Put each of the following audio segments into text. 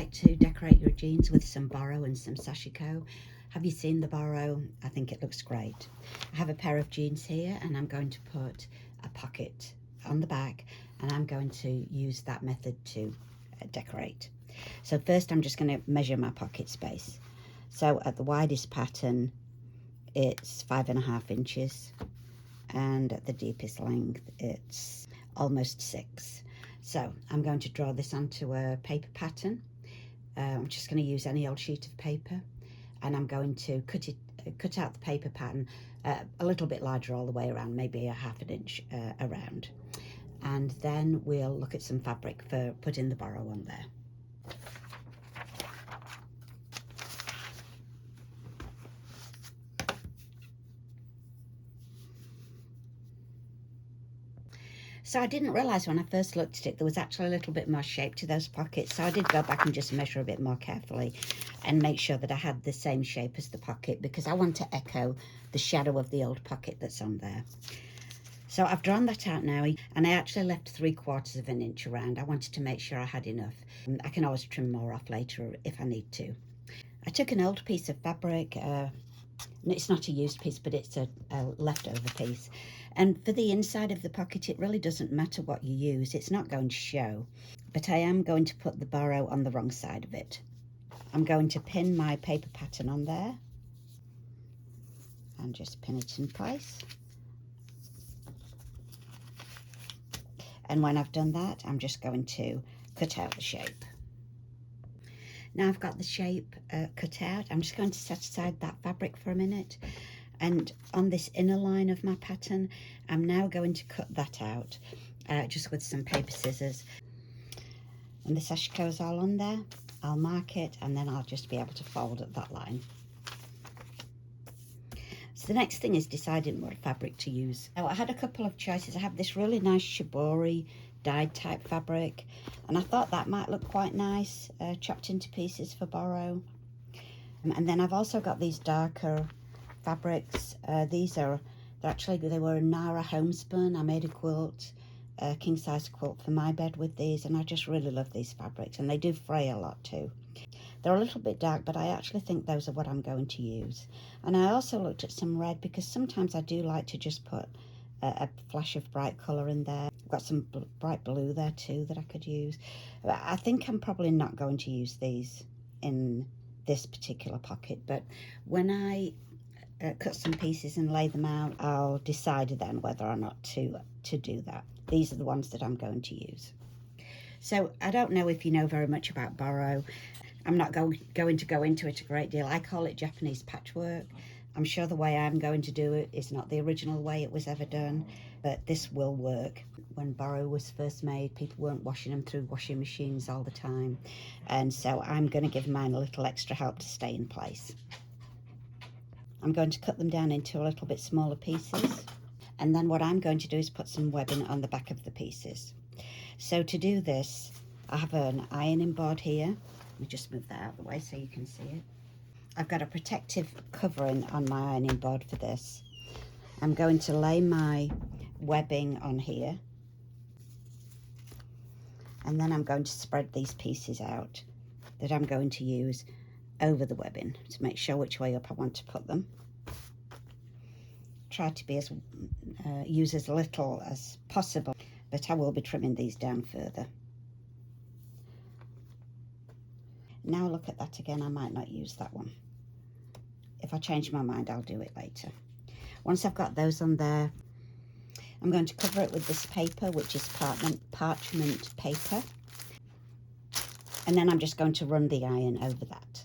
like to decorate your jeans with some Boro and some Sashiko. Have you seen the Boro? I think it looks great. I have a pair of jeans here and I'm going to put a pocket on the back, and I'm going to use that method to decorate. So first I'm just going to measure my pocket space. So at the widest pattern it's 5.5 inches, and at the deepest length it's almost 6. So I'm going to draw this onto a paper pattern. I'm just going to use any old sheet of paper, and I'm going to cut out the paper pattern a little bit larger all the way around, maybe 1/2 inch around. And then we'll look at some fabric for putting the Boro on there. So I didn't realise when I first looked at it there was actually a little bit more shape to those pockets, so I did go back and just measure a bit more carefully and make sure that I had the same shape as the pocket, because I want to echo the shadow of the old pocket that's on there. So I've drawn that out now, and I actually left 3/4 of an inch around. I wanted to make sure I had enough. I can always trim more off later if I need to. I took an old piece of fabric, it's not a used piece, but it's a leftover piece. And for the inside of the pocket, it really doesn't matter what you use. It's not going to show, but I am going to put the Boro on the wrong side of it. I'm going to pin my paper pattern on there and just pin it in place. And when I've done that, I'm just going to cut out the shape. Now I've got the shape cut out, I'm just going to set aside that fabric for a minute, and on this inner line of my pattern I'm now going to cut that out just with some paper scissors. And the Sashiko's all on there. I'll mark it and then I'll just be able to fold at that line. So the next thing is deciding what fabric to use. Now I had a couple of choices. I have this really nice shibori dyed type fabric, and I thought that might look quite nice chopped into pieces for Boro. And then I've also got these darker fabrics. They were a Nara homespun. I made a quilt, a king size quilt for my bed with these, and I just really love these fabrics, and they do fray a lot too. They're a little bit dark, but I actually think those are what I'm going to use. And I also looked at some red, because sometimes I do like to just put a flash of bright colour in there. I've got some bright blue there too that I could use. I think I'm probably not going to use these in this particular pocket, but when I cut some pieces and lay them out, I'll decide then whether or not to do that. These are the ones that I'm going to use. So I don't know if you know very much about Boro. I'm not going to go into it a great deal. I call it Japanese patchwork. I'm sure the way I'm going to do it is not the original way it was ever done, but this will work. When Boro was first made, people weren't washing them through washing machines all the time, and so I'm going to give mine a little extra help to stay in place. I'm going to cut them down into a little bit smaller pieces, and then what I'm going to do is put some webbing on the back of the pieces. So to do this, I have an ironing board here. Let me just move that out of the way so you can see it. I've got a protective covering on my ironing board for this. I'm going to lay my webbing on here, and then I'm going to spread these pieces out that I'm going to use over the webbing to make sure which way up I want to put them. Try to be use as little as possible, but I will be trimming these down further. Now look at that again, I might not use that one. If I change my mind, I'll do it later. Once I've got those on there, I'm going to cover it with this paper, which is parchment paper. And then I'm just going to run the iron over that.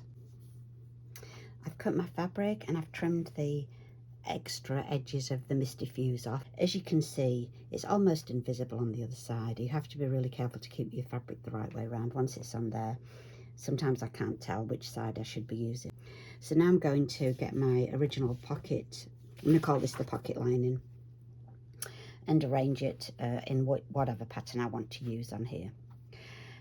I've cut my fabric and I've trimmed the extra edges of the misty fuse off. As you can see, it's almost invisible on the other side. You have to be really careful to keep your fabric the right way around. Once it's on there, sometimes I can't tell which side I should be using. So now I'm going to get my original pocket, I'm going to call this the pocket lining, and arrange it in whatever pattern I want to use on here.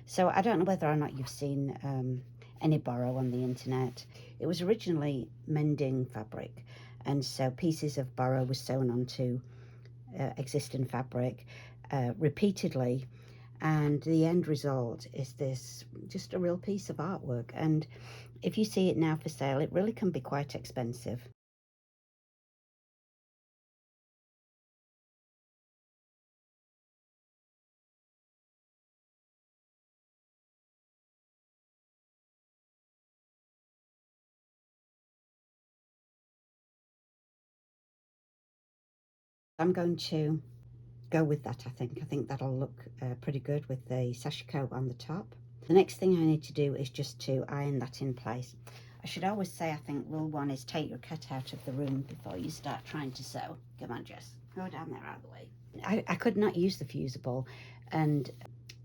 So I don't know whether or not you've seen any Boro on the internet. It was originally mending fabric, and so pieces of Boro were sewn onto existing fabric repeatedly, and the end result is this just a real piece of artwork. And if you see it now for sale, it really can be quite expensive. I'm going to go with that. I think that'll look pretty good with the Sashiko on the top. The next thing I need to do is just to iron that in place. I should always say, I think rule one is take your cat out of the room before you start trying to sew. Come on, Jess, go down there out of the way. I could not use the fusible and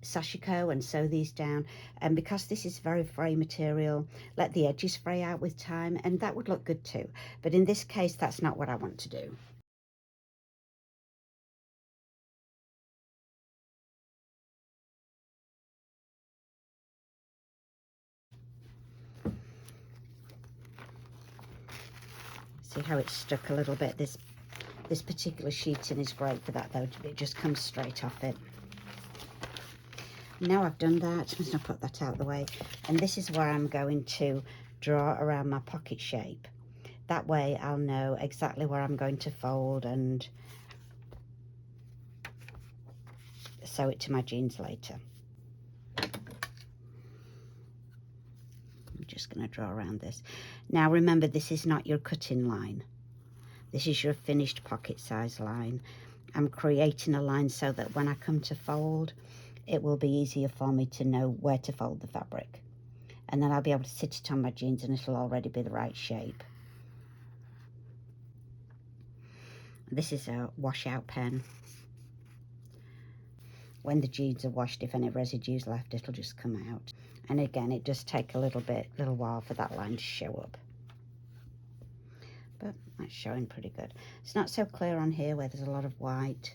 Sashiko and sew these down, and because this is very fray material, let the edges fray out with time, and that would look good too. But in this case, that's not what I want to do. See how it's stuck a little bit. This particular sheeting is great for that though. It just comes straight off it. Now I've done that, I'm just going to put that out of the way, and this is where I'm going to draw around my pocket shape. That way I'll know exactly where I'm going to fold and sew it to my jeans later. I'm just going to draw around this. Now remember, this is not your cutting line. This is your finished pocket size line. I'm creating a line so that when I come to fold, it will be easier for me to know where to fold the fabric. And then I'll be able to sit it on my jeans and it'll already be the right shape. This is a washout pen. When the jeans are washed, if any residue's left, it'll just come out. And again, it does take a little while for that line to show up. But that's showing pretty good. It's not so clear on here where there's a lot of white.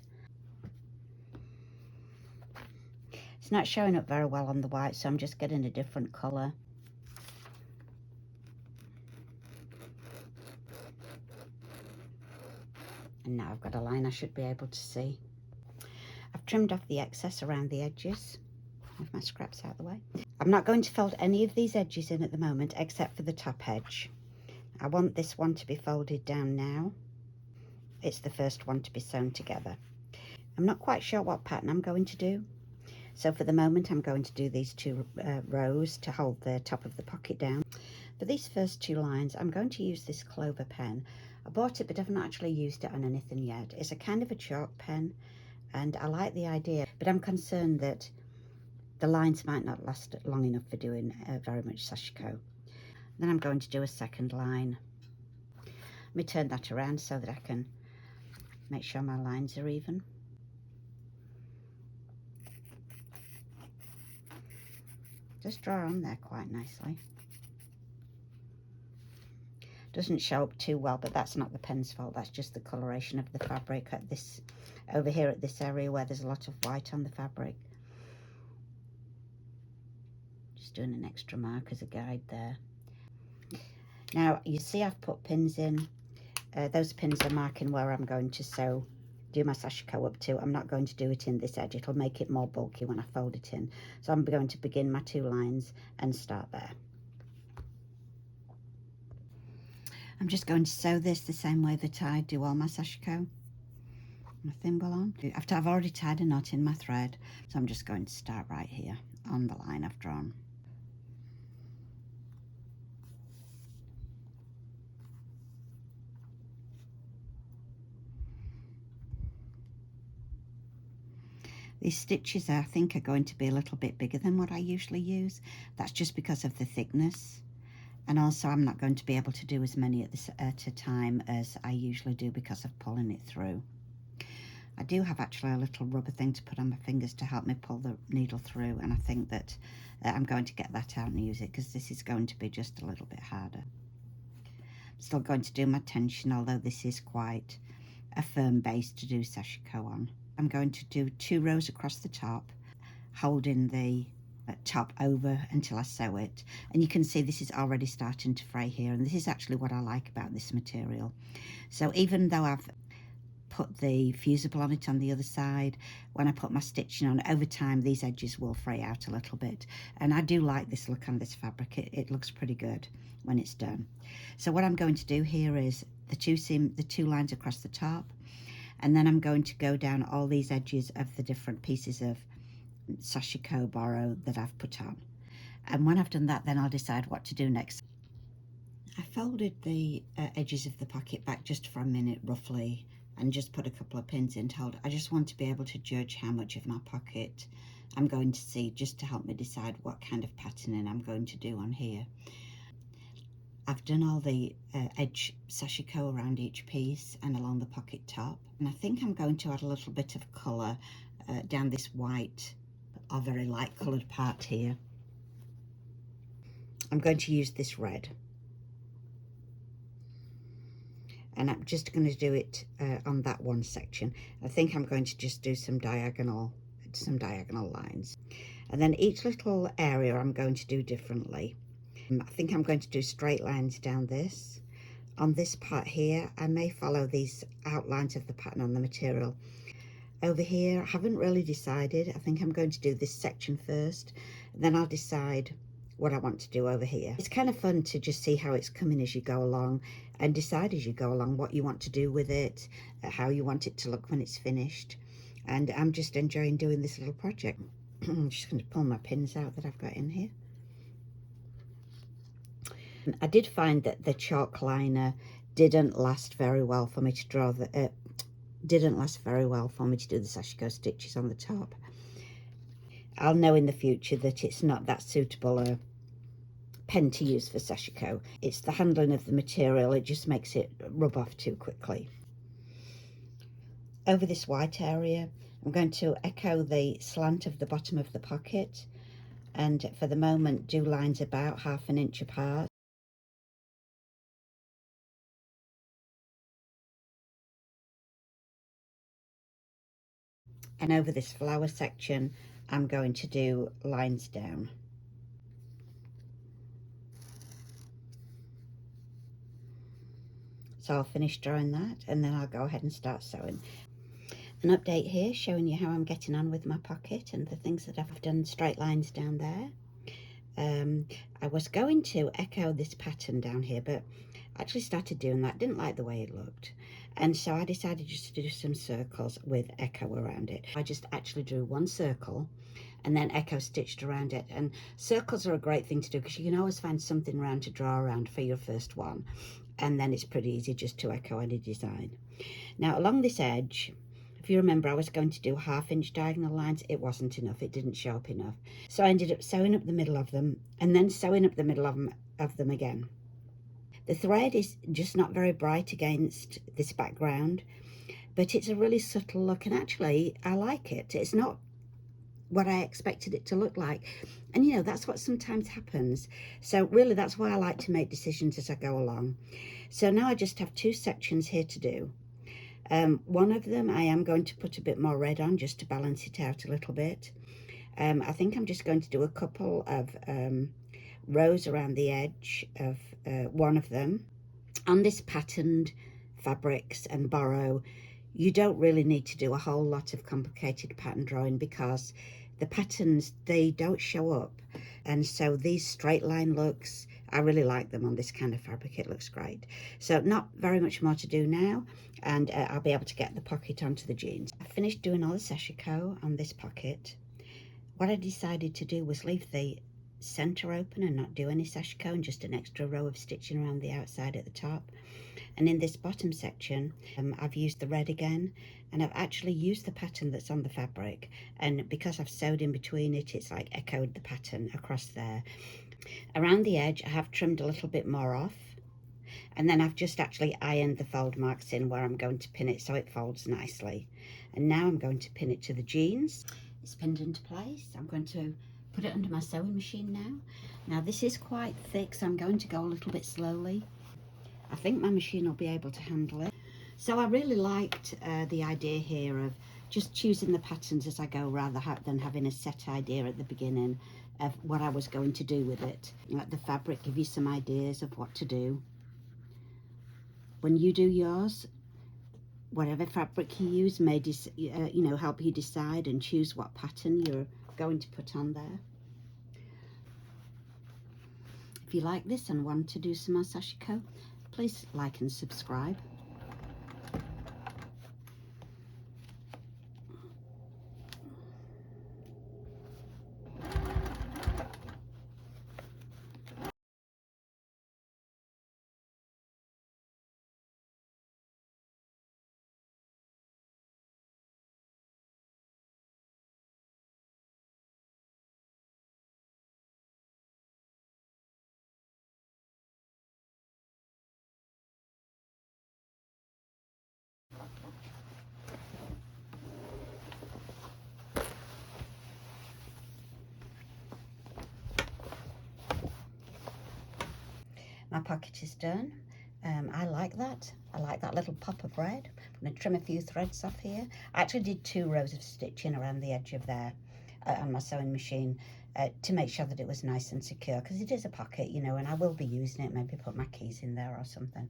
It's not showing up very well on the white, so I'm just getting a different colour. And now I've got a line I should be able to see. I've trimmed off the excess around the edges. Move my scraps out of the way. I'm not going to fold any of these edges in at the moment except for the top edge. I want this one to be folded down now. It's the first one to be sewn together. I'm not quite sure what pattern I'm going to do. So for the moment, I'm going to do these two rows to hold the top of the pocket down. For these first two lines, I'm going to use this Clover pen. I bought it, but I've not actually used it on anything yet. It's a kind of a chalk pen, and I like the idea, but I'm concerned that the lines might not last long enough for doing very much Sashiko. Then I'm going to do a second line. Let me turn that around so that I can make sure my lines are even. Just draw on there quite nicely. Doesn't show up too well, but that's not the pen's fault. That's just the coloration of the fabric at this, over here at this area where there's a lot of white on the fabric. Just doing an extra mark as a guide there. Now you see I've put pins in. Those pins are marking where I'm going to do my Sashiko up to. I'm not going to do it in this edge. It'll make it more bulky when I fold it in. So I'm going to begin my two lines and start there. I'm just going to sew this the same way that I do all my Sashiko. My thimble on. I've already tied a knot in my thread, so I'm just going to start right here on the line I've drawn. These stitches I think are going to be a little bit bigger than what I usually use. That's just because of the thickness. And also I'm not going to be able to do as many at a time as I usually do because of pulling it through. I do have actually a little rubber thing to put on my fingers to help me pull the needle through, and I think that I'm going to get that out and use it because this is going to be just a little bit harder. I'm still going to do my tension, although this is quite a firm base to do Sashiko on. I'm going to do 2 rows across the top, holding the top over until I sew it. And you can see this is already starting to fray here, and this is actually what I like about this material. So even though I've put the fusible on it on the other side, when I put my stitching on, over time these edges will fray out a little bit. And I do like this look on this fabric. It looks pretty good when it's done. So what I'm going to do here is the two lines across the top, and then I'm going to go down all these edges of the different pieces of Sashiko Boro that I've put on. And when I've done that, then I'll decide what to do next. I folded the edges of the pocket back just for a minute roughly, and just put a couple of pins in to hold. I just want to be able to judge how much of my pocket I'm going to see, just to help me decide what kind of patterning I'm going to do on here. I've done all the edge Sashiko around each piece and along the pocket top, and I think I'm going to add a little bit of colour down this white or very light coloured part here. I'm going to use this red, and I'm just going to do it on that one section. I think I'm going to just do some diagonal lines, and then each little area I'm going to do differently. I think I'm going to do straight lines down this. On this part here, I may follow these outlines of the pattern on the material. Over here, I haven't really decided. I think I'm going to do this section first, then I'll decide what I want to do over here. It's kind of fun to just see how it's coming as you go along, and decide as you go along what you want to do with it, how you want it to look when it's finished. And I'm just enjoying doing this little project. I'm just going to pull my pins out that I've got in here. I did find that the chalk liner didn't last very well for me to draw the didn't last very well for me to do the Sashiko stitches on the top. I'll know in the future that it's not that suitable a pen to use for Sashiko. It's the handling of the material, it just makes it rub off too quickly. Over this white area, I'm going to echo the slant of the bottom of the pocket, and for the moment do lines about 1/2 inch apart. And over this flower section, I'm going to do lines down. So I'll finish drawing that, and then I'll go ahead and start sewing. An update here showing you how I'm getting on with my pocket and the things that I've done straight lines down there. I was going to echo this pattern down here, but I actually started doing that, didn't like the way it looked, and so I decided just to do some circles with echo around it. I just actually drew one circle and then echo stitched around it, and circles are a great thing to do because you can always find something around to draw around for your first one, and then it's pretty easy just to echo any design. Now along this edge, if you remember, I was going to do 1/2 inch diagonal lines. It wasn't enough, it didn't show up enough, so I ended up sewing up the middle of them and then sewing up the middle of them again. The thread is just not very bright against this background, but it's a really subtle look, and actually I like it. It's not what I expected it to look like, and you know, that's what sometimes happens. So really that's why I like to make decisions as I go along. So now I just have 2 sections here to do. One of them I am going to put a bit more red on just to balance it out a little bit. I think I'm just going to do a couple of rows around the edge of one of them. On this patterned fabrics and Boro, you don't really need to do a whole lot of complicated pattern drawing because the patterns, they don't show up, and so these straight line looks, I really like them on this kind of fabric. It looks great. So not very much more to do now, and I'll be able to get the pocket onto the jeans. I finished doing all the Sashiko on this pocket. What I decided to do was leave the center open and not do any Sashiko, and just an extra row of stitching around the outside at the top. And in this bottom section, I've used the red again, and I've actually used the pattern that's on the fabric, and because I've sewed in between it, it's like echoed the pattern across there. Around the edge I have trimmed a little bit more off, and then I've just actually ironed the fold marks in where I'm going to pin it so it folds nicely. And now I'm going to pin it to the jeans. It's pinned into place. I'm going to put it under my sewing machine now. Now this is quite thick, so I'm going to go a little bit slowly. I think my machine will be able to handle it. So I really liked the idea here of just choosing the patterns as I go, rather than having a set idea at the beginning of what I was going to do with it. Let the fabric give you some ideas of what to do. When you do yours, whatever fabric you use may you know, help you decide and choose what pattern you're going to put on there. If you like this and want to do some more Sashiko, please like and subscribe. My pocket is done. I like that. I like that little pop of red. I'm going to trim a few threads off here. I actually did 2 rows of stitching around the edge of there on my sewing machine to make sure that it was nice and secure, because it is a pocket, you know, and I will be using it, maybe put my keys in there or something.